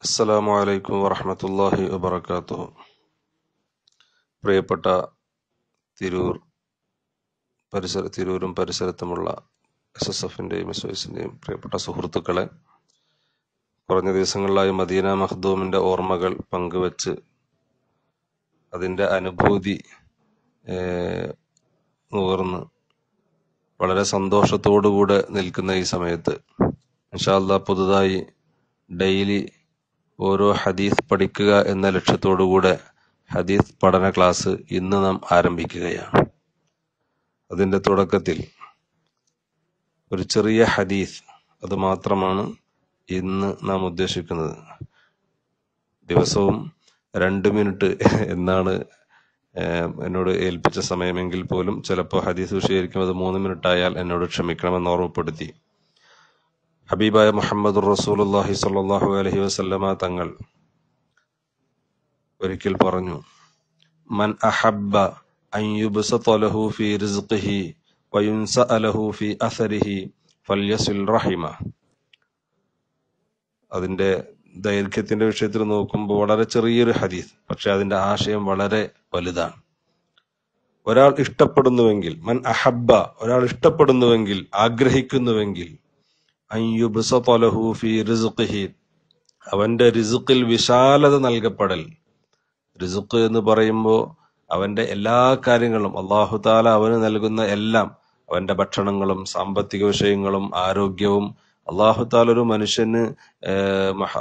അസ്സലാമു അലൈക്കും വറഹ്മത്തുള്ളാഹി വബറകാതുഹു. പ്രിയപ്പെട്ട തിരൂരും പരിസരത്തുമുള്ള SSFന്റെയും SOSന്റെയും പ്രിയപ്പെട്ട സുഹൃത്തുക്കളെ, കുറഞ്ഞ ദിവസങ്ങളിലായി മദീന മഖ്ദൂമിന്റെ ഓർമ്മകൾ പങ്കുവച്ച് അതിന്റെ അനുഭൂതി നുകർന്ന് വളരെ സന്തോഷത്തോടുകൂടെ നിൽക്കുന്ന ഈ സമയത്ത് ഇൻഷാ അല്ലാഹ് പുതുതായി ഡെയിലി ഓരോ ഹദീസ് പഠിക്കുക എന്ന ലക്ഷ്യത്തോടുകൂടെ ഹദീസ് പഠന ക്ലാസ് ഇന്ന് നാം ആരംഭിക്കുകയാണ്. അതിന്റെ തുടക്കത്തിൽ ഒരു ചെറിയ ഹദീസ്, അത് മാത്രമാണ് ഇന്ന് നാം ഉദ്ദേശിക്കുന്നത്. ദിവസവും 2 മിനിറ്റ് എന്നാണ് എന്നോട് ഏൽപ്പിച്ച സമയമെങ്കിൽ പോലും ചിലപ്പോൾ ഹദീസ് വിഷയമായിരിക്കും അത് 3 മിനിറ്റ് ആയാൽ എന്നോട് ക്ഷമിക്കണമെന്ന് ഓർമ്മപ്പെടുത്തി. ഹബീബായ മുഹമ്മദുർ റസൂലുള്ളാഹി സ്വല്ലല്ലാഹു അലൈഹി വസല്ലമ തങ്ങൾ ഒരിക്കൽ പറഞ്ഞു, മൻ അഹബ്ബ അൻ യുബ്സത ലഹു ഫീ റിസ്ഖിഹി വയുൻസഅ ലഹു ഫീ അസരിഹി ഫൽയസിൽ റഹിമ. അതിന്റെ ദൈർഘ്യത്തിന്റെ വിഷയത്തിൽ നോക്കുമ്പോൾ വളരെ ചെറിയൊരു ഹദീസ്, പക്ഷെ അതിന്റെ ആശയം വളരെ വലുതാണ്. ഒരാൾ ഇഷ്ടപ്പെടുന്നുവെങ്കിൽ, മൻ അഹബ്ബ, ഒരാൾ ഇഷ്ടപ്പെടുന്നുവെങ്കിൽ, ആഗ്രഹിക്കുന്നുവെങ്കിൽ, അൻ യുബ്സത ലഹു ഫീ റിസ്ഖിഹി, അവന്റെ റിസ്ഖിൽ വിശാലത നൽകപ്പെടൽ. റിസ്ഖ് എന്ന് പറയുമ്പോൾ അവന്റെ എല്ലാ കാര്യങ്ങളും, അല്ലാഹു തആല അവന് നൽകുന്ന എല്ലാം, അവന്റെ ഭക്ഷണങ്ങളും സാമ്പത്തിക വിഷയങ്ങളും ആരോഗ്യവും, അല്ലാഹു തആല ഒരു മനുഷ്യന്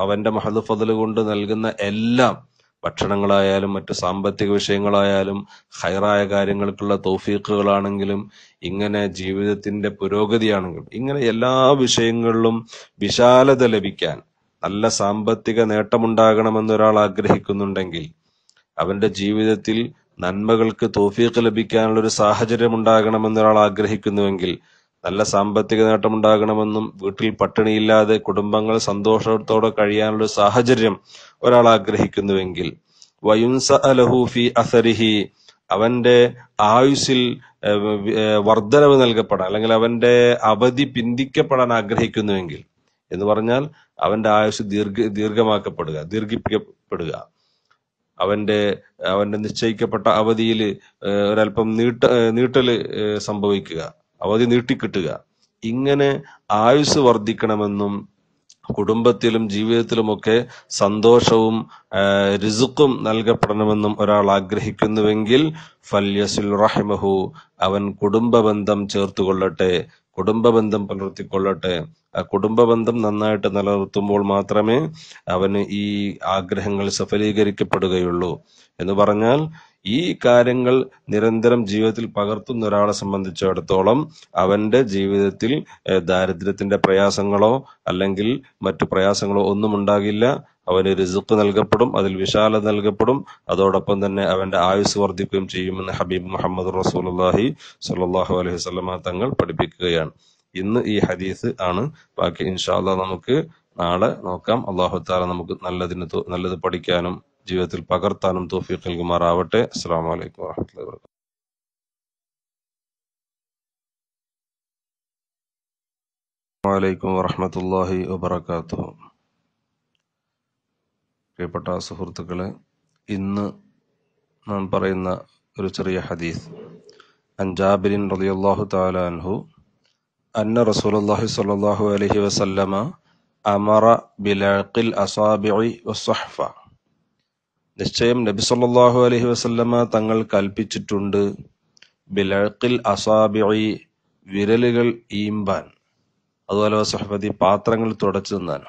അവന്റെ മഹദ് ഫദ്ൽ കൊണ്ട് നൽകുന്ന എല്ലാം, ഭക്ഷണങ്ങളായാലും മറ്റു സാമ്പത്തിക വിഷയങ്ങളായാലും ഖൈറായ കാര്യങ്ങൾക്കുള്ള തൗഫീഖുകളാണെങ്കിലും ഇങ്ങനെ ജീവിതത്തിന്റെ പുരോഗതിയാണെങ്കിലും ഇങ്ങനെ എല്ലാ വിഷയങ്ങളിലും വിശാലത ലഭിക്കാൻ, നല്ല സാമ്പത്തിക നേട്ടമുണ്ടാകണമെന്നൊരാൾ ആഗ്രഹിക്കുന്നുണ്ടെങ്കിൽ, അവന്റെ ജീവിതത്തിൽ നന്മകൾക്ക് തൗഫീഖ് ലഭിക്കാനുള്ള ഒരു സാഹചര്യം ഉണ്ടാകണമെന്നൊരാൾ ആഗ്രഹിക്കുന്നുവെങ്കിൽ, നല്ല സാമ്പത്തിക നേട്ടം ഉണ്ടാകണമെന്നും വീട്ടിൽ പട്ടിണിയില്ലാതെ കുടുംബങ്ങൾ സന്തോഷത്തോടെ കഴിയാനുള്ള സാഹചര്യം ഒരാൾ ആഗ്രഹിക്കുന്നുവെങ്കിൽ, വയുൻസഅ ലഹു ഫീ അസരിഹി, അവന്റെ ആയുസ്സിൽ വർധനവ് നൽകപ്പെടാൻ, അല്ലെങ്കിൽ അവന്റെ അവധി പിന്തിക്കപ്പെടാൻ ആഗ്രഹിക്കുന്നുവെങ്കിൽ, എന്ന് പറഞ്ഞാൽ അവന്റെ ആയുസ് ദീർഘിപ്പിക്കപ്പെടുക, അവന്റെ നിശ്ചയിക്കപ്പെട്ട അവധിയിൽ ഒരല്പം നീട്ടല് സംഭവിക്കുക, അവധി നീട്ടിക്കിട്ടുക, ഇങ്ങനെ ആയുസ് വർദ്ധിക്കണമെന്നും കുടുംബത്തിലും ജീവിതത്തിലുമൊക്കെ സന്തോഷവും റിസ്ഖും നൽകപ്പെടണമെന്നും ഒരാൾ ആഗ്രഹിക്കുന്നുവെങ്കിൽ ഫല്യസിൽ റഹിമഹു, അവൻ കുടുംബബന്ധം ചേർത്തുകൊള്ളട്ടെ, കുടുംബബന്ധം പുലർത്തിക്കൊള്ളട്ടെ. ആ കുടുംബബന്ധം നന്നായിട്ട് നിലനിർത്തുമ്പോൾ മാത്രമേ അവന് ഈ ആഗ്രഹങ്ങൾ സഫലീകരിക്കപ്പെടുകയുള്ളൂ. എന്ന് പറഞ്ഞാൽ ഈ കാര്യങ്ങൾ നിരന്തരം ജീവിതത്തിൽ പകർത്തുന്ന ഒരാളെ സംബന്ധിച്ചിടത്തോളം അവന്റെ ജീവിതത്തിൽ ദാരിദ്ര്യത്തിന്റെ പ്രയാസങ്ങളോ അല്ലെങ്കിൽ മറ്റു പ്രയാസങ്ങളോ ഒന്നും ഉണ്ടാകില്ല. അവന് റിസ്ഖ് നൽകപ്പെടും, അതിൽ വിശാലത നൽകപ്പെടും, അതോടൊപ്പം തന്നെ അവന്റെ ആയുസ് വർദ്ധിക്കുകയും ചെയ്യുമെന്ന് ഹബീബ് മുഹമ്മദ് റസൂലുള്ളാഹി സ്വല്ലല്ലാഹു അലൈഹി വസല്ലമ തങ്ങൾ പഠിപ്പിക്കുകയാണ്. ഇന്ന് ഈ ഹദീസ് ആണ്. ബാക്കി ഇൻഷാ അല്ലാഹ് നമുക്ക് നാളെ നോക്കാം. അല്ലാഹു തആല നമുക്ക് നല്ലത് പഠിക്കാനും ജീവിതത്തിൽ പകർത്താനും തൗഫീഖ് നൽകുമാറാവട്ടെ. അസ്സലാമു അലൈക്കും വറഹ്മത്തുള്ളാഹി വബറകാതുഹു. വഅലൈക്കും വറഹ്മത്തുള്ളാഹി വബറകാതുഹു. പ്രിയപ്പെട്ട സുഹൃത്തുക്കളെ, ഇന്ന് നാം പറയുന്ന ഒരു ചെറിയ ഹദീസ്, അൻ ജാബിരിൻ റളിയല്ലാഹു തആല അൻഹു അന്ന റസൂലുള്ളാഹി സ്വല്ലല്ലാഹു അലൈഹി വസല്ലമ അമറ ബിലഖിൽ അസാബിഇ വസ്സഹ്ഫ. നിശ്ചയം നബി സല്ലല്ലാഹു അലൈഹി വസല്ലമ തങ്ങൾ കൽപ്പിച്ചിട്ടുണ്ട്, ബിലഖിൽ അസാബിഇ, വിരലുകൾ ഈമ്പാൻ, അതുപോലെ വസ്സഹ്ഫതി, പാത്രങ്ങൾ തുടച്ചു തിന്നാൻ.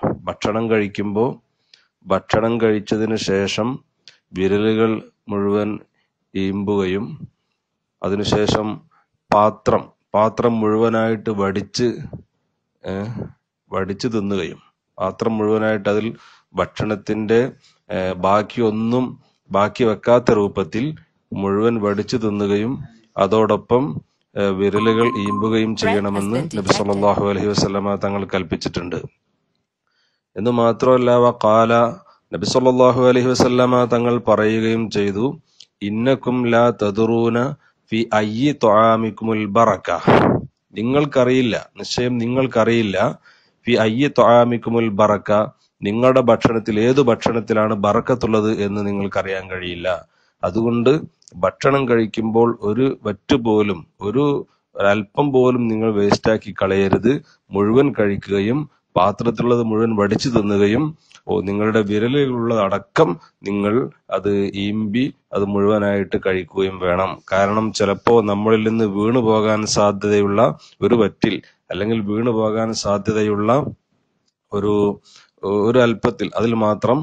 ഭക്ഷണം കഴിച്ചതിന് ശേഷം വിരലുകൾ മുഴുവൻ ഈമ്പുകയും അതിനുശേഷം പാത്രം മുഴുവനായിട്ട് വടിച്ച് തിന്നുകയും, പാത്രം മുഴുവനായിട്ട് അതിൽ ഭക്ഷണത്തിന്റെ ബാക്കി വെക്കാത്ത രൂപത്തിൽ മുഴുവൻ വടിച്ചു തിന്നുകയും അതോടൊപ്പം വിരലുകൾ ഈമ്പുകയും ചെയ്യണമെന്ന് നബി സല്ലല്ലാഹു അലൈഹി വസല്ലമ തങ്ങൾ കൽപ്പിച്ചിട്ടുണ്ട്. എന്ന് മാത്രമല്ല, വഖാല, നബി സല്ലല്ലാഹു അലൈഹി വസല്ലമ തങ്ങൾ പറയുകയും ചെയ്തു, ഇന്നക്കും ലാ തദ്റൂന ഫി അയ്യി തുആമിക്കുമുൽ ബറക, നിങ്ങൾക്കറിയില്ല, നിശ്ചയം നിങ്ങൾക്കറിയില്ല, ഫി അയ്യി തുആമിക്കുമുൽ ബറക, നിങ്ങളുടെ ഭക്ഷണത്തിൽ ഏതു ഭക്ഷണത്തിലാണ് ബറക്കത്തുള്ളത് എന്ന് നിങ്ങൾക്കറിയാൻ കഴിയില്ല. അതുകൊണ്ട് ഭക്ഷണം കഴിക്കുമ്പോൾ ഒരു വറ്റുപോലും ഒരല്പം പോലും നിങ്ങൾ വേസ്റ്റാക്കി കളയരുത്. മുഴുവൻ കഴിക്കുകയും പാത്രത്തിലുള്ളത് മുഴുവൻ വടിച്ചു തിന്നുകയും നിങ്ങളുടെ വിരലുകളുള്ളതടക്കം നിങ്ങൾ അത് ഈമ്പി അത് മുഴുവനായിട്ട് കഴിക്കുകയും വേണം. കാരണം ചിലപ്പോ നമ്മളിൽ നിന്ന് വീണു പോകാൻ സാധ്യതയുള്ള ഒരു വറ്റിൽ അല്ലെങ്കിൽ വീണു പോകാൻ സാധ്യതയുള്ള ഒരു അല്പത്തിൽ അതിൽ മാത്രം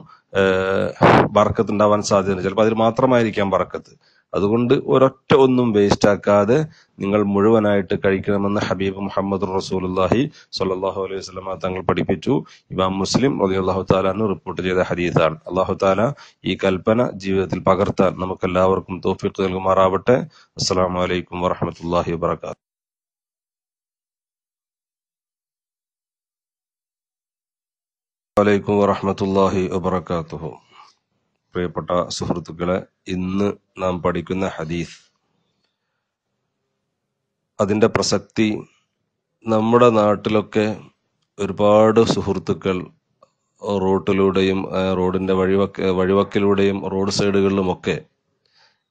ബർക്കത്ത് ഉണ്ടാവാൻ സാധ്യതയുണ്ട്. ചിലപ്പോൾ അതിൽ മാത്രമായിരിക്കാം ബർക്കത്ത്. അതുകൊണ്ട് ഒരൊറ്റ ഒന്നും വേസ്റ്റ് ആക്കാതെ നിങ്ങൾ മുഴുവനായിട്ട് കഴിക്കണമെന്ന് ഹബീബ് മുഹമ്മദ് റസൂലുള്ളാഹി സ്വല്ലല്ലാഹു അലൈഹി വസല്ലം തങ്ങൾ പഠിപ്പിച്ചു. ഇമാം മുസ്ലിം റളിയല്ലാഹു തആല അൻഹു റിപ്പോർട്ട് ചെയ്ത ഹദീസാണ്. അല്ലാഹു തആല ഈ കൽപ്പന ജീവിതത്തിൽ പകർത്താൻ നമുക്കെല്ലാവർക്കും തൗഫീഖ് നൽകുമാറാവട്ടെ. അസ്സലാമു അലൈക്കും വറഹ്മത്തുള്ളാഹി വബറകാതുഹു. വലൈക്കും വറഹ്മത്തുള്ളാഹി വബറകാതുഹു. പ്രിയപ്പെട്ട സുഹൃത്തുക്കളെ, ഇന്ന് നാം പഠിക്കുന്ന ഹദീസ്, അതിന്റെ പ്രസക്തി നമ്മുടെ നാട്ടിലൊക്കെ ഒരുപാട് സുഹൃത്തുക്കൾ റോട്ടിലൂടെയും റോഡിന്റെ വഴിവക്കിലൂടെയും റോഡ് സൈഡുകളിലുമൊക്കെ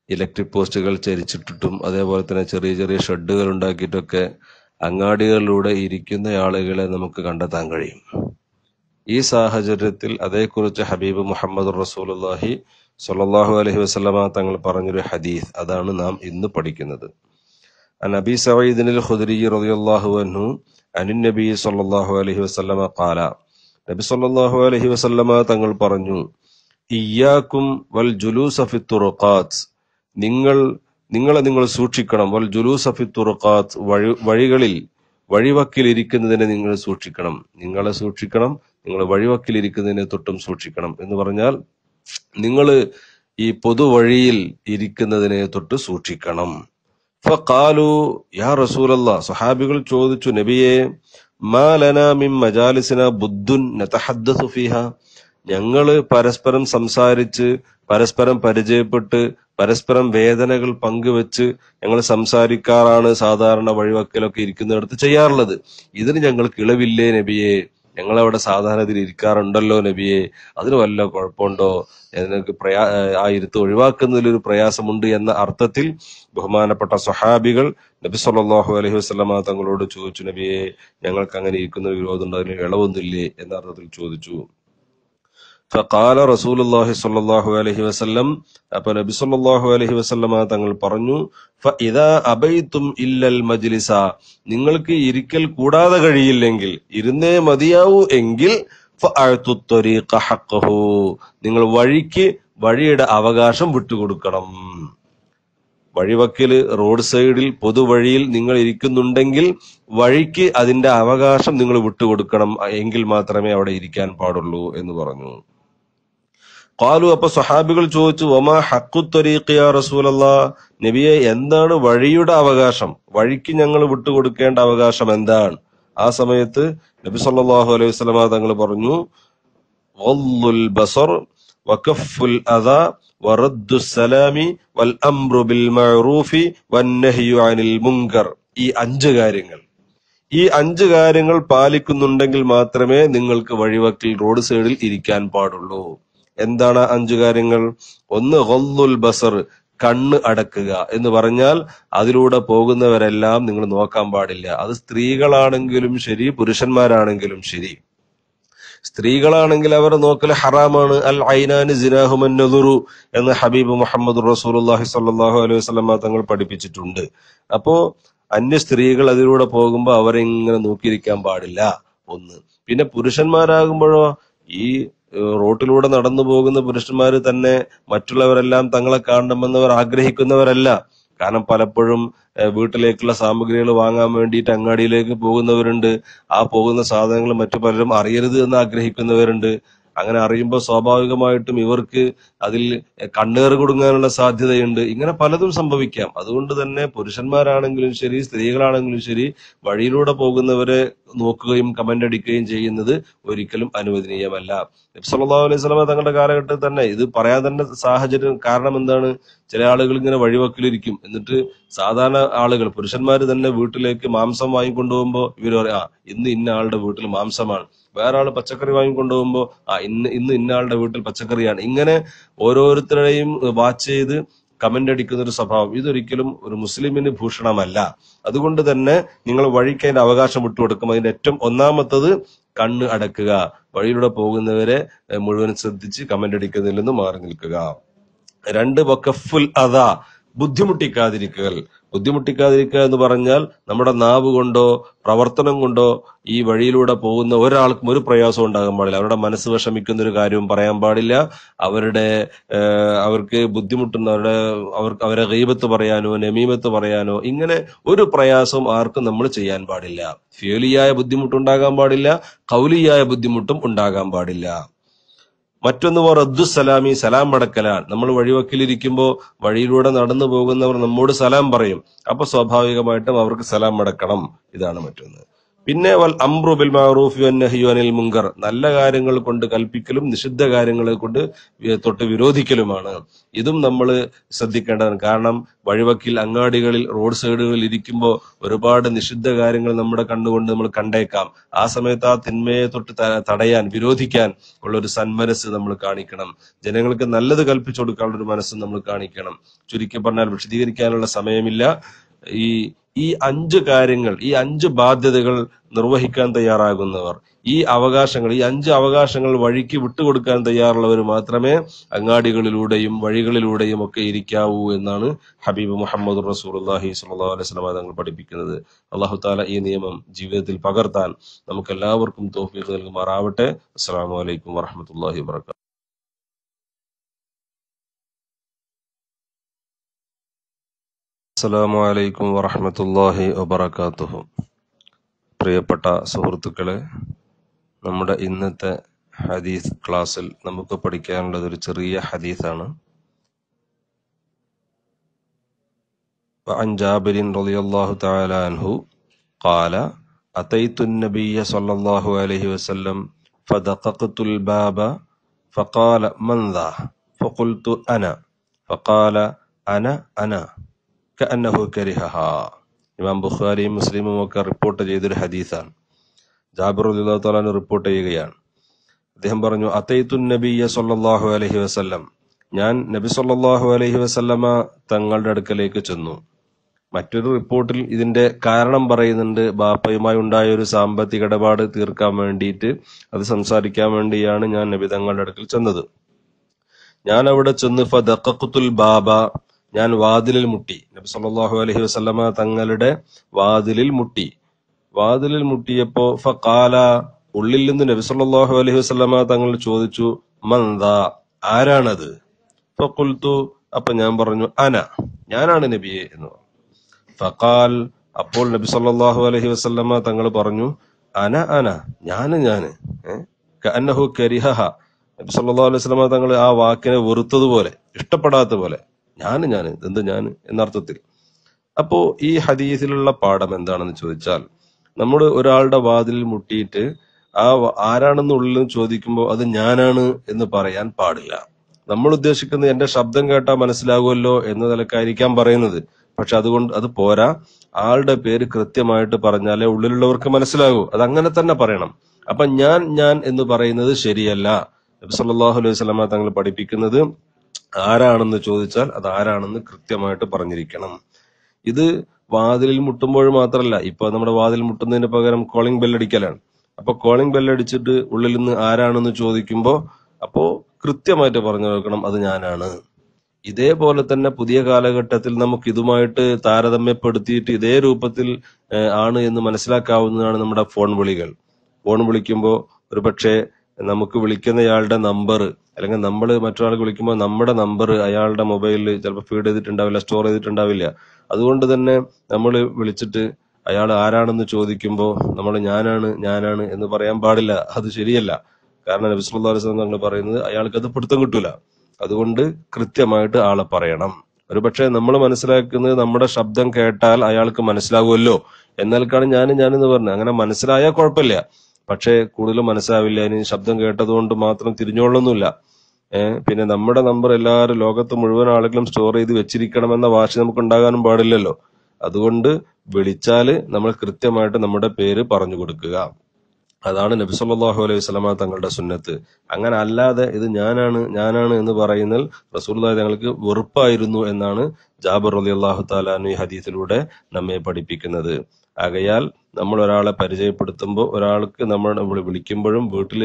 ഇലക്ട്രിക് പോസ്റ്റുകൾ ചരിച്ചിട്ടിട്ടും അതേപോലെ തന്നെ ചെറിയ ചെറിയ ഷെഡുകൾ ഉണ്ടാക്കിയിട്ടൊക്കെ അങ്ങാടികളിലൂടെ ഇരിക്കുന്ന ആളുകളെ നമുക്ക് കണ്ടെത്താൻ കഴിയും. ഈ സാഹചര്യത്തിൽ അതേക്കുറിച്ച് ഹബീബ് മുഹമ്മദ് റസൂലുള്ളാഹി സ്വല്ലല്ലാഹു അലൈഹി വസല്ലമ തങ്ങൾ പറഞ്ഞൊരു ഹദീസ്, അതാണ് നാം ഇന്ന് പഠിക്കുന്നത്. അൻ അബീ സഈദ് അൽ ഖുദരി റളിയല്ലാഹു അൻഹു അനിൻ നബി സ്വല്ലല്ലാഹു അലൈഹി വസല്ലമ ഖാല, നബി സ്വല്ലല്ലാഹു അലൈഹി വസല്ലമ തങ്ങൾ പറഞ്ഞു, ഇയ്യാകും വൽ ജുലൂസ ഫി തുറുഖാത്ത്, നിങ്ങൾ സൂക്ഷിക്കണം. വൽ ജുലൂസ ഫി തുറുഖാത്ത്, വഴിവക്കിൽ ഇരിക്കുന്നതിനെ നിങ്ങൾ സൂക്ഷിക്കണം. നിങ്ങൾ വഴിവക്കിലിരിക്കുന്നതിനെ തൊട്ടും സൂക്ഷിക്കണം എന്ന് പറഞ്ഞാൽ നിങ്ങൾ ഈ പൊതുവഴിയിൽ ഇരിക്കുന്നതിനെ തൊട്ട് സൂക്ഷിക്കണം. ഫഖാലു യാ റസൂലല്ലാഹ്, സ്വഹാബികൾ ചോദിച്ചു, നബിയെ, മാ ലനാ മിൻ മജാലിസിനാ ബുദ്ദുൻ നതഹദ്ദസു ഫീഹാ, ഞങ്ങള് പരസ്പരം സംസാരിച്ച് പരസ്പരം പരിചയപ്പെട്ട് പരസ്പരം വേദനകൾ പങ്കുവെച്ച് ഞങ്ങൾ സംസാരിക്കാറാണ് സാധാരണ വഴിവക്കലൊക്കെ ഇരിക്കുന്നിടത്ത് ചെയ്യാറുള്ളത്. ഇതിന് ഞങ്ങൾക്ക് ഇളവില്ലേ നബിയെ? ഞങ്ങളവിടെ സാധാരണ ഇതിൽ ഇരിക്കാറുണ്ടല്ലോ നബിയെ, അതിന് വല്ല കുഴപ്പമുണ്ടോ? ഞങ്ങൾക്ക് ആ ഇരുത്ത് ഒഴിവാക്കുന്നതിലൊരു പ്രയാസമുണ്ട് എന്ന അർത്ഥത്തിൽ ബഹുമാനപ്പെട്ട സ്വഹാബികൾ നബി സല്ലല്ലാഹു അലൈഹി വസല്ലമ തങ്ങളോട് ചോദിച്ചു, നബിയെ, ഞങ്ങൾക്ക് അങ്ങനെ ഇരിക്കുന്ന വിരോധമുണ്ട്, അതിന് ഇളവൊന്നുമില്ലേ എന്ന അർത്ഥത്തിൽ ചോദിച്ചു. ഫഖാല റസൂലുള്ളാഹി സ്വല്ലല്ലാഹു അലൈഹി വസല്ലം, അപ്പൊ നബി സല്ലല്ലാഹു അലൈഹി വസല്ലമ തങ്ങൾ പറഞ്ഞു, ഫഇദാ അബൈതും ഇല്ലൽ മജ്ലിസ, നിങ്ങൾക്ക് ഇരിക്കൽ കൂടാതെ കഴിയില്ലെങ്കിൽ, ഇരുന്നേ മതിയാവൂ എങ്കിൽ, ഫഅഅതു ത്വരീഖ ഹഖ്ഖഹു, നിങ്ങൾ വഴിയുടെ അവകാശം വിട്ടുകൊടുക്കണം. വഴിവക്കില് റോഡ് സൈഡിൽ പൊതുവഴിയിൽ നിങ്ങൾ ഇരിക്കുന്നുണ്ടെങ്കിൽ വഴിക്ക് അതിന്റെ അവകാശം നിങ്ങൾ വിട്ടുകൊടുക്കണം, എങ്കിൽ മാത്രമേ അവിടെ ഇരിക്കാൻ പാടുള്ളൂ എന്ന് പറഞ്ഞു. ഖാലു, അപ്പൊ സ്വഹാബികൾ ചോദിച്ചു, വമാ ഹഖ്ഖു ത്വരീഖ് യാ റസൂലല്ലാഹ്, നബിയെ, എന്താണ് വഴിയുടെ അവകാശം? വഴിക്ക് ഞങ്ങൾ വിട്ടുകൊടുക്കേണ്ട അവകാശം എന്താണ്? ആ സമയത്ത് നബി സല്ലല്ലാഹു അലൈഹി വസല്ലമ തങ്ങൾ പറഞ്ഞു, ഗള്ളുൽ ബസർ വകഫുൽ അദാ വറദ്ദുസ് സലാമി വൽ അംറു ബിൽ മഅറൂഫി വന്നഹ്യു അനിൽ മുൻകർ. ഈ 5 കാര്യങ്ങൾ പാലിക്കുന്നുണ്ടെങ്കിൽ മാത്രമേ നിങ്ങൾക്ക് വഴിവക്കിൽ റോഡ് സൈഡിൽ ഇരിക്കാൻ പാടുള്ളൂ. എന്താണ് 5 കാര്യങ്ങൾ? ഒന്ന്, ഗള്ളുൽ ബസർ, കണ്ണ് അടക്കുക എന്ന് പറഞ്ഞാൽ അതിലൂടെ പോകുന്നവരെല്ലാം നിങ്ങൾ നോക്കാൻ പാടില്ല. അത് സ്ത്രീകളാണെങ്കിലും ശരി പുരുഷന്മാരാണെങ്കിലും ശരി. സ്ത്രീകളാണെങ്കിൽ അവർ നോക്കൽ ഹറാമാണ്. അൽ ഐനാനി സിനാഹുമൻ നദുറു എന്ന് ഹബീബ് മുഹമ്മദ് റസൂലുള്ളാഹി സ്വല്ലല്ലാഹു അലൈഹി വസല്ലം തങ്ങൾ പഠിപ്പിച്ചിട്ടുണ്ട്. അപ്പോ അന്യ സ്ത്രീകൾ അതിലൂടെ പോകുമ്പോൾ അവരെ ഇങ്ങനെ നോക്കിയിരിക്കാൻ പാടില്ല, ഒന്ന്. പിന്നെ പുരുഷന്മാരാകുമ്പോഴോ, ഈ റോട്ടിലൂടെ നടന്നു പോകുന്ന പുരുഷന്മാര് തന്നെ മറ്റുള്ളവരെല്ലാം തങ്ങളെ കാണണമെന്നവർ ആഗ്രഹിക്കുന്നവരല്ല. കാരണം പലപ്പോഴും വീട്ടിലേക്കുള്ള സാമഗ്രികൾ വാങ്ങാൻ വേണ്ടിയിട്ട് അങ്ങാടിയിലേക്ക് പോകുന്നവരുണ്ട്. ആ പോകുന്ന സാധനങ്ങൾ മറ്റു പലരും അറിയരുത് എന്ന് ആഗ്രഹിക്കുന്നവരുണ്ട്. അങ്ങനെ അറിയുമ്പോൾ സ്വാഭാവികമായിട്ടും ഇവർക്ക് അതിൽ കണ്ണേറ് കൊടുങ്ങാനുള്ള സാധ്യതയുണ്ട്. ഇങ്ങനെ പലതും സംഭവിക്കാം. അതുകൊണ്ട് തന്നെ പുരുഷന്മാരാണെങ്കിലും ശരി സ്ത്രീകളാണെങ്കിലും ശരി വഴിയിലൂടെ പോകുന്നവരെ നോക്കുകയും കമന്റ് അടിക്കുകയും ചെയ്യുന്നത് ഒരിക്കലും അനുവദനീയമല്ല. നബി സല്ലല്ലാഹു അലൈഹി വസല്ലം തങ്ങളുടെ കാലഘട്ടത്തിൽ തന്നെ ഇത് പറയാൻ തന്നെ സാഹചര്യം കാരണം എന്താണ്? ചില ആളുകൾ ഇങ്ങനെ വഴിവക്കിലിരിക്കും, എന്നിട്ട് സാധാരണ ആളുകൾ പുരുഷന്മാര് തന്നെ വീട്ടിലേക്ക് മാംസം വാങ്ങിക്കൊണ്ടുപോകുമ്പോ ഇവര് പറയാം ഇന്ന് ഇന്ന ആളുടെ വീട്ടിൽ മാംസമാണ്, വേറെ ആള് പച്ചക്കറി വാങ്ങിക്കൊണ്ടുപോകുമ്പോ ഇന്ന് ഇന്ന ആളുടെ വീട്ടിൽ പച്ചക്കറിയാണ്. ഇങ്ങനെ ഓരോരുത്തരെയും വാച്ച് ചെയ്ത് കമന്റ് അടിക്കുന്ന ഒരു സ്വഭാവം ഇതൊരിക്കലും ഒരു മുസ്ലിമിന് ഭൂഷണമല്ല. അതുകൊണ്ട് തന്നെ നിങ്ങൾ വഴിക്ക് അതിന്റെ അവകാശം വിട്ടുകൊടുക്കും. അതിന്റെ ഏറ്റവും ഒന്നാമത്തത് കണ്ണ് അടക്കുക, വഴിയിലൂടെ പോകുന്നവരെ മുഴുവൻ ശ്രദ്ധിച്ച് കമന്റ് അടിക്കുന്നതിൽ നിന്ന് മാറി നിൽക്കുക. 2 വഖഫുൽ അദാ, ബുദ്ധിമുട്ടിക്കാതിരിക്കുക എന്ന് പറഞ്ഞാൽ നമ്മുടെ നാവ് കൊണ്ടോ പ്രവർത്തനം കൊണ്ടോ ഈ വഴിയിലൂടെ പോകുന്ന ഒരാൾക്കും ഒരു പ്രയാസം ഉണ്ടാകാൻ പാടില്ല. അവരുടെ മനസ്സ് വിഷമിക്കുന്ന ഒരു കാര്യവും പറയാൻ പാടില്ല. അവർക്ക് ബുദ്ധിമുട്ടുന്ന അവരെ ഗീബത്ത് പറയാനോ നമീമത്ത് പറയാനോ ഇങ്ങനെ ഒരു പ്രയാസവും ആർക്കും നമ്മൾ ചെയ്യാൻ പാടില്ല. ഫിയലിയായ ബുദ്ധിമുട്ടുണ്ടാകാൻ പാടില്ല, ഖൗലിയായ ബുദ്ധിമുട്ടും ഉണ്ടാകാൻ പാടില്ല. മറ്റൊന്ന് റദ്ദുസ്സലാമി, സലാം മടക്കലാണ്. നമ്മൾ വഴിവക്കിലിരിക്കുമ്പോ വഴിയിലൂടെ നടന്നു പോകുന്നവർ നമ്മോട് സലാം പറയും. അപ്പൊ സ്വാഭാവികമായിട്ടും അവർക്ക് സലാം മടക്കണം. ഇതാണ് മറ്റൊന്ന്. പിന്നെ വൽ അംറു ബിൽ മഅറൂഫി വന്നഹ്യു അനിൽ മുങ്കർ, നല്ല കാര്യങ്ങൾ കൊണ്ട് കൽപ്പിക്കലും നിഷിദ്ധ കാര്യങ്ങളെ കൊണ്ട് തൊട്ട് വിരോധിക്കലുമാണ്. ഇതും നമ്മൾ ശ്രദ്ധിക്കേണ്ടതാണ്. കാരണം വഴിവക്കിൽ, അങ്ങാടികളിൽ, റോഡ് സൈഡുകളിൽ ഇരിക്കുമ്പോൾ ഒരുപാട് നിഷിദ്ധ കാര്യങ്ങൾ നമ്മുടെ കണ്ണുകൊണ്ട് നമ്മൾ കണ്ടേക്കാം. ആ സമയത്ത് ആ തിന്മയെ തൊട്ട് തടയാൻ, വിരോധിക്കാൻ ഉള്ള ഒരു സന്മനസ് നമ്മൾ കാണിക്കണം. ജനങ്ങൾക്ക് നല്ലത് കൽപ്പിച്ചു കൊടുക്കാനുള്ള ഒരു മനസ്സ് നമ്മൾ കാണിക്കണം. ചുരുക്കി പറഞ്ഞാൽ വിശദീകരിക്കാനുള്ള സമയമില്ല. ഈ 5 കാര്യങ്ങൾ, ഈ 5 ബാധ്യതകൾ നിർവഹിക്കാൻ തയ്യാറാകുന്നവർ, ഈ 5 അവകാശങ്ങൾ വഴിക്ക് വിട്ടുകൊടുക്കാൻ തയ്യാറുള്ളവർ മാത്രമേ അങ്ങാടികളിലൂടെയും വഴികളിലൂടെയും ഒക്കെ ഇരിക്കാവൂ എന്നാണ് ഹബീബ് മുഹമ്മദ് റസൂലുള്ളാഹി സ്വല്ലല്ലാഹു അലൈഹി വസല്ലം തങ്ങൾ പഠിപ്പിക്കുന്നത്. അല്ലാഹു തആല ഈ നിയമം ജീവിതത്തിൽ പകർത്താൻ നമുക്ക് എല്ലാവർക്കും തൗഫീഖ് നൽകുമാറാവട്ടെ. അസ്സലാമു അലൈക്കും വറഹ്മത്തുള്ളാഹി വബറകാതുഹു. അസ്സലാമു അലൈക്കും വറഹ്മത്തുള്ളാഹി വബറകാതുഹു. പ്രിയപ്പെട്ട സുഹൃത്തുക്കളെ, നമ്മുടെ ഇന്നത്തെ ഹദീസ് ക്ലാസ്സിൽ നമുക്ക് പഠിക്കാനുള്ളത് ഒരു ചെറിയ ഹദീസാണ്. വഅൻ ജാബിരിൻ റളിയല്ലാഹു തആല അൻഹു ഖാല അതൈതു النبي صلى الله عليه وسلم فدققت الباب فقال من ذا فقلت انا فقال انا كأنه كرهها. ഇമാം ബുഖാരിയും മുസ്ലിമും ഒക്കെ റിപ്പോർട്ട് ചെയ്തൊരു ഹദീസാണ്. ജാബിർ റളിയല്ലാഹു തആല അൻഹു റിപ്പോർട്ട് ചെയ്യുകയാണ്. അദ്ദേഹം പറഞ്ഞു, അതൈതു നബിയ്യ സല്ലല്ലാഹു അലൈഹി വസല്ലം, ഞാൻ നബി സല്ലല്ലാഹു അലൈഹി വസല്ലമ തങ്ങളുടെ അടുക്കലേക്ക് ചെന്നു. മറ്റൊരു റിപ്പോർട്ടിൽ ഇതിന്റെ കാരണം പറയുന്നുണ്ട്. ബാപ്പയുമായി ഉണ്ടായ ഒരു സാമ്പത്തിക ഇടപാട് തീർക്കാൻ വേണ്ടിയിട്ട്, അത് സംസാരിക്കാൻ വേണ്ടിയാണ് ഞാൻ നബി തങ്ങളുടെ അടുക്കൽ ചെന്നത്. ഞാൻ അവിടെ ചെന്ന് ഫദഖഖതുൽ ബാബ, ഞാൻ വാതിലിൽ മുട്ടി. നബി സല്ലല്ലാഹു അലൈഹി വസല്ലമ തങ്ങളുടെ വാതിലിൽ മുട്ടിയപ്പോ ഫഖാല, ഉള്ളിൽ നിന്ന് നബി സല്ലല്ലാഹു അലൈഹി വസല്ലമ തങ്ങൾ ചോദിച്ചു, മൻ ദാ, ആരാണത്? ഫഖുൽതു, അപ്പൊ ഞാൻ പറഞ്ഞു, ഞാനാണ് നബിയെ എന്ന് പറഞ്ഞു. ഫഖാൽ, അപ്പോൾ നബി സല്ലല്ലാഹു അലൈഹി വസല്ലമ തങ്ങൾ പറഞ്ഞു, ഞാന് കഅന്നഹു കരിഹഹ. നബി സല്ലല്ലാഹു അലൈഹി വസല്ലമ തങ്ങൾ ആ വാക്കിനെ വെറുത്തതുപോലെ, ഇഷ്ടപ്പെടാത്ത പോലെ, ഞാൻ എന്നർത്ഥത്തിൽ. അപ്പോ ഈ ഹദീസിലുള്ള പാഠം എന്താണെന്ന് ചോദിച്ചാൽ, നമ്മൾ ഒരാളുടെ വാതിലിൽ മുട്ടിയിട്ട് ആരാണെന്നുള്ളിൽ ചോദിക്കുമ്പോൾ അത് ഞാനാണ് എന്ന് പറയാൻ പാടില്ല. നമ്മൾ ഉദ്ദേശിക്കുന്നത് എന്റെ ശബ്ദം കേട്ടാൽ മനസ്സിലാകുമല്ലോ എന്ന നിലക്കായിരിക്കാം പറയുന്നത്. പക്ഷെ അത് പോരാ. ആളുടെ പേര് കൃത്യമായിട്ട് പറഞ്ഞാലേ ഉള്ളിലുള്ളവർക്ക് മനസ്സിലാകൂ. അത് അങ്ങനെ തന്നെ പറയണം. അപ്പൊ ഞാൻ എന്ന് പറയുന്നത് ശരിയല്ല. നബി സല്ലല്ലാഹു അലൈഹി വസല്ലമ തങ്ങൾ പഠിപ്പിക്കുന്നത്, ആരാണെന്ന് ചോദിച്ചാൽ അത് ആരാണെന്ന് കൃത്യമായിട്ട് പറഞ്ഞിരിക്കണം. ഇത് വാതിലിൽ മുട്ടുമ്പോൾ മാത്രമല്ല. ഇപ്പൊ നമ്മുടെ വാതിൽ മുട്ടുന്നതിന് പകരം കോളിംഗ് ബെല്ലടിക്കലാണ്. അപ്പൊ കോളിംഗ് ബെല്ലടിച്ചിട്ട് ഉള്ളിൽ നിന്ന് ആരാണെന്ന് ചോദിക്കുമ്പോ അപ്പോ കൃത്യമായിട്ട് പറഞ്ഞു വെക്കണം, അത് ഞാനാണ്. ഇതേപോലെ തന്നെ പുതിയ കാലഘട്ടത്തിൽ നമുക്ക് ഇതുമായിട്ട് താരതമ്യപ്പെടുത്തിയിട്ട് ഇതേ രൂപത്തിൽ ആണ് എന്ന് മനസ്സിലാക്കാവുന്നതാണ് നമ്മുടെ ഫോൺ വിളികൾ. ഫോൺ വിളിക്കുമ്പോൾ ഒരുപക്ഷെ നമുക്ക് വിളിക്കുന്നയാളുടെ നമ്പർ, അല്ലെങ്കിൽ നമ്മൾ മറ്റൊരാൾക്ക് വിളിക്കുമ്പോൾ നമ്മുടെ നമ്പർ അയാളുടെ മൊബൈലിൽ ചിലപ്പോൾ ഫീഡ് ചെയ്തിട്ടുണ്ടാവില്ല, സ്റ്റോർ ചെയ്തിട്ടുണ്ടാവില്ല. അതുകൊണ്ട് തന്നെ നമ്മൾ വിളിച്ചിട്ട് അയാൾ ആരാണെന്ന് ചോദിക്കുമ്പോൾ നമ്മൾ ഞാനാണ് എന്ന് പറയാൻ പാടില്ല. അത് ശരിയല്ല. കാരണം നബി സല്ലല്ലാഹു അലൈഹി വസല്ലം തങ്ങൾ പറയുന്നത് അയാൾക്ക് അത് പിടുത്തം കിട്ടൂല. അതുകൊണ്ട് കൃത്യമായിട്ട് ആളെ പറയണം. ഒരുപക്ഷെ നമ്മൾ മനസ്സിലാക്കുന്നത് നമ്മുടെ ശബ്ദം കേട്ടാൽ അയാൾക്ക് മനസ്സിലാകുമല്ലോ എന്നാൽക്കാണ് ഞാനെന്ന് പറഞ്ഞത്. അങ്ങനെ മനസ്സിലായാൽ കുഴപ്പമില്ല. പക്ഷെ കൂടുതലും മനസ്സിലാവില്ല. ഇനി ശബ്ദം കേട്ടതുകൊണ്ട് മാത്രം തിരിഞ്ഞോളൊന്നുമില്ല. പിന്നെ നമ്മുടെ നമ്പർ എല്ലാവരും ലോകത്ത് മുഴുവൻ ആളുകളും സ്റ്റോർ ചെയ്ത് വെച്ചിരിക്കണമെന്ന വാശി നമുക്ക് ഉണ്ടാകാനും പാടില്ലല്ലോ. അതുകൊണ്ട് വിളിച്ചാല് നമ്മൾ കൃത്യമായിട്ട് നമ്മുടെ പേര് പറഞ്ഞു കൊടുക്കുക. അതാണ് നബി സല്ലല്ലാഹു അലൈഹി വസല്ലമ തങ്ങളുടെ സുന്നത്ത്. അങ്ങനെ അല്ലാതെ ഇത് ഞാനാണ് എന്ന് പറയുന്നതിൽ റസൂലുള്ളാഹി തങ്ങൾക്ക് വെറുപ്പായിരുന്നു എന്നാണ് ജാബിർ റളിയല്ലാഹു തആല അൻഹു ഈ ഹദീസിലൂടെ നമ്മെ പഠിപ്പിക്കുന്നത്. ആകയാൽ നമ്മൾ ഒരാളെ പരിചയപ്പെടുത്തുമ്പോൾ, ഒരാൾക്ക് നമ്മൾ വിളിക്കുമ്പോഴും, വീട്ടിൽ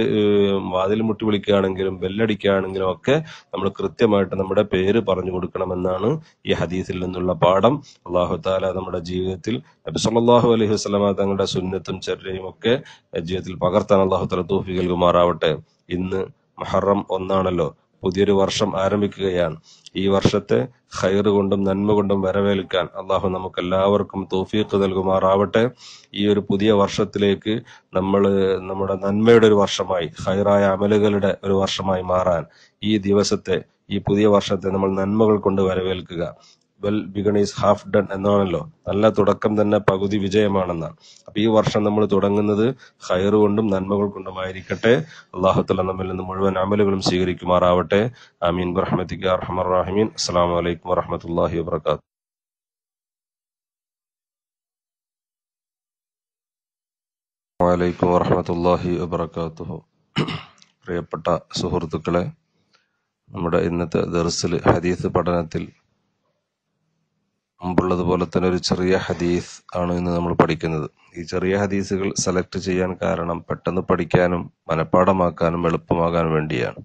വാതിൽ മുട്ടി വിളിക്കുകയാണെങ്കിലും ബെല്ലടിക്കുകയാണെങ്കിലും ഒക്കെ നമ്മൾ കൃത്യമായിട്ട് നമ്മുടെ പേര് പറഞ്ഞു കൊടുക്കണമെന്നാണ് ഈ ഹദീസിൽ നിന്നുള്ള പാഠം. അല്ലാഹു തആല നമ്മുടെ ജീവിതത്തിൽ നബി സല്ലല്ലാഹു അലൈഹി വസല്ലമ തങ്ങളുടെ സുന്നത്തും ചര്യയും ഒക്കെ ജീവിതത്തിൽ പകർത്താൻ അല്ലാഹു തആല തൗഫീഖ് നൽകുമാറാവട്ടെ. ഇന്ന് മുഹറം 1 പുതിയൊരു വർഷം ആരംഭിക്കുകയാണ്. ഈ വർഷത്തെ ഖൈറ് കൊണ്ടും നന്മ കൊണ്ടും വരവേൽക്കാൻ അള്ളാഹു നമുക്ക് എല്ലാവർക്കും തൗഫീഖ് നൽകുമാറാവട്ടെ. ഈ ഒരു പുതിയ വർഷത്തിലേക്ക് നമ്മുടെ നന്മയുടെ ഒരു വർഷമായി, ഖൈറായ അമലുകളുടെ ഒരു വർഷമായി മാറാൻ ഈ പുതിയ വർഷത്തെ നമ്മൾ നന്മകൾ കൊണ്ട് വരവേൽക്കുക. Well begun is half done എന്നാണല്ലോ, നല്ല തുടക്കം തന്നെ പകുതി വിജയമാണെന്നാണ്. അപ്പൊ ഈ വർഷം നമ്മൾ തുടങ്ങുന്നത് ഖൈറ് കൊണ്ടും നന്മകൾ കൊണ്ടുമായിരിക്കട്ടെ. അല്ലാഹു തആല നമ്മിൽ നിന്ന് മുഴുവൻ അമലുകളും സ്വീകരിക്കുമാറാവട്ടെ. ആമീൻ ബിറഹ്മതിക യാ അർഹമർ റഹീമീൻ. അസ്സലാമു അലൈക്കും വറഹ്മത്തുള്ളാഹി വബറകാതുഹു. വഅലൈക്കും വറഹ്മത്തുള്ളാഹി വബറകാതുഹു. പ്രിയപ്പെട്ട സുഹൃത്തുക്കളെ, നമ്മുടെ ഇന്നത്തെ ദർസിൽ ഹദീസ് പഠനത്തിൽ മുമ്പുള്ളതുപോലെ തന്നെ ഒരു ചെറിയ ഹദീസ് ആണ് ഇന്ന് നമ്മൾ പഠിക്കുന്നത്. ഈ ചെറിയ ഹദീസുകൾ സെലക്ട് ചെയ്യാൻ കാരണം പെട്ടെന്ന് പഠിക്കാനും മനഃപ്പാഠമാക്കാനും എളുപ്പമാകാൻ വേണ്ടിയാണ്.